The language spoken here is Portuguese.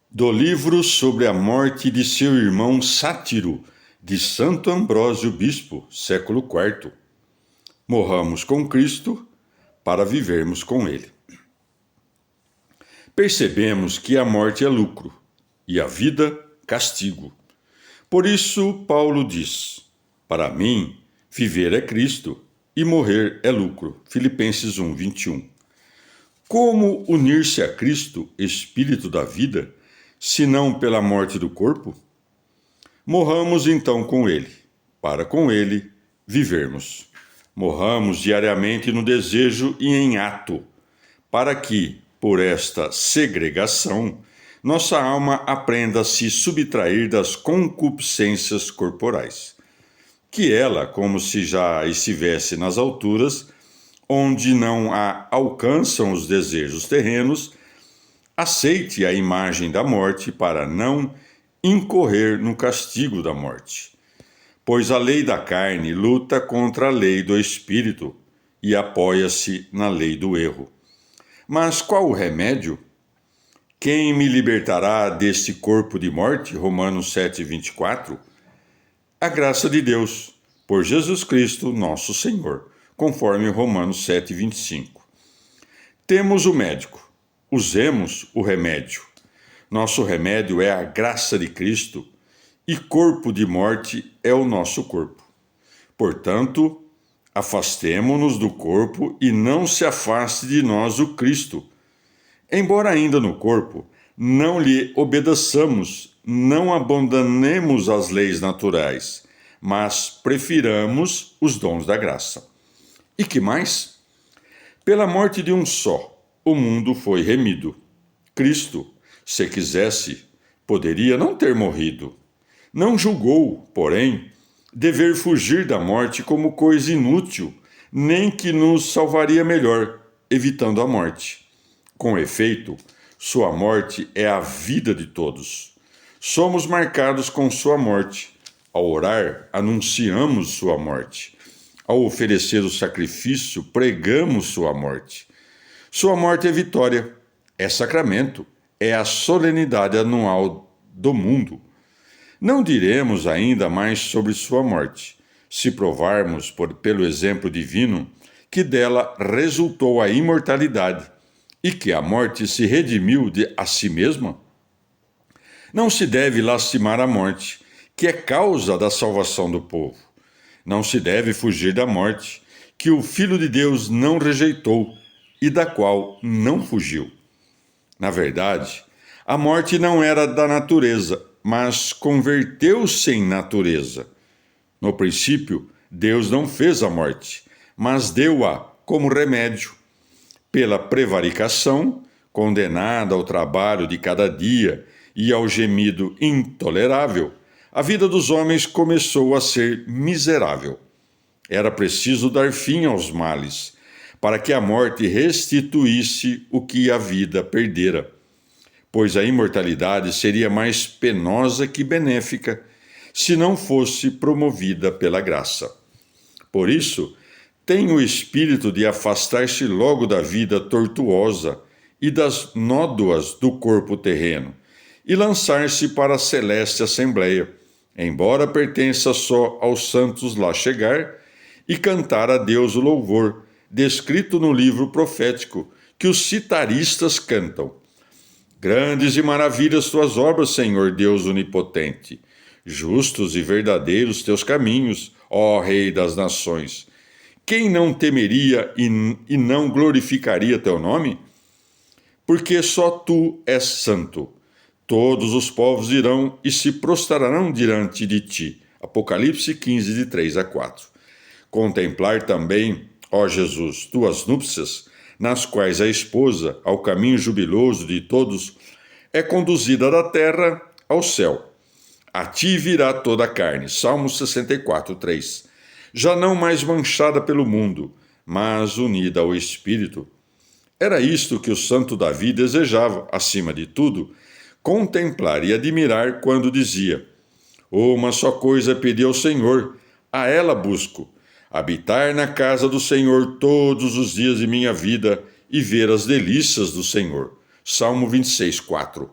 Do livro sobre a morte de seu irmão Sátiro, de Santo Ambrósio Bispo, século IV. Morramos com Cristo para vivermos com Ele. Percebemos que a morte é lucro e a vida castigo. Por isso, Paulo diz: para mim, viver é Cristo e morrer é lucro. Filipenses 1, 21. Como unir-se a Cristo, Espírito da vida, senão pela morte do corpo? Morramos então com Ele, para com Ele vivermos. Morramos diariamente no desejo e em ato, para que, por esta segregação, nossa alma aprenda a se subtrair das concupiscências corporais, que ela, como se já estivesse nas alturas, onde não a alcançam os desejos terrenos, aceite a imagem da morte para não incorrer no castigo da morte. Pois a lei da carne luta contra a lei do espírito e apoia-se na lei do erro. Mas qual o remédio? Quem me libertará deste corpo de morte? Romanos 7, 24. A graça de Deus, por Jesus Cristo, nosso Senhor, conforme Romanos 7, 25. Temos o médico, usemos o remédio. Nosso remédio é a graça de Cristo e corpo de morte é o nosso corpo. Portanto, afastemo-nos do corpo e não se afaste de nós o Cristo. Embora ainda no corpo, não lhe obedeçamos, não abandonemos as leis naturais, mas prefiramos os dons da graça. E que mais? Pela morte de um só, o mundo foi remido. Cristo, se quisesse, poderia não ter morrido. Não julgou, porém, dever fugir da morte como coisa inútil, nem que nos salvaria melhor, evitando a morte. Com efeito, sua morte é a vida de todos. Somos marcados com sua morte. Ao orar, anunciamos sua morte. Ao oferecer o sacrifício, pregamos sua morte. Sua morte é vitória, é sacramento, é a solenidade anual do mundo. Não diremos ainda mais sobre sua morte, se provarmos, pelo exemplo divino, que dela resultou a imortalidade e que a morte se redimiu a si mesma. Não se deve lastimar a morte, que é causa da salvação do povo. Não se deve fugir da morte, que o Filho de Deus não rejeitou e da qual não fugiu. Na verdade, a morte não era da natureza, mas converteu-se em natureza. No princípio, Deus não fez a morte, mas deu-a como remédio. Pela prevaricação, condenada ao trabalho de cada dia e ao gemido intolerável, a vida dos homens começou a ser miserável. Era preciso dar fim aos males, para que a morte restituísse o que a vida perdera, pois a imortalidade seria mais penosa que benéfica se não fosse promovida pela graça. Por isso, tem o espírito de afastar-se logo da vida tortuosa e das nódoas do corpo terreno e lançar-se para a celeste assembleia, embora pertença só aos santos lá chegar, e cantar a Deus o louvor, descrito no livro profético que os citaristas cantam. Grandes e maravilhas tuas obras, Senhor Deus onipotente. Justos e verdadeiros teus caminhos, ó Rei das nações. Quem não temeria e não glorificaria teu nome? Porque só tu és santo. Todos os povos irão e se prostrarão diante de ti. Apocalipse 15, de 3 a 4. Contemplar também, ó Jesus, tuas núpcias, nas quais a esposa, ao caminho jubiloso de todos, é conduzida da terra ao céu. A ti virá toda a carne. Salmo 64, 3. Já não mais manchada pelo mundo, mas unida ao Espírito. Era isto que o santo Davi desejava, acima de tudo, contemplar e admirar quando dizia: uma só coisa pedi ao Senhor, a ela busco, habitar na casa do Senhor todos os dias de minha vida e ver as delícias do Senhor. Salmo 26, 4.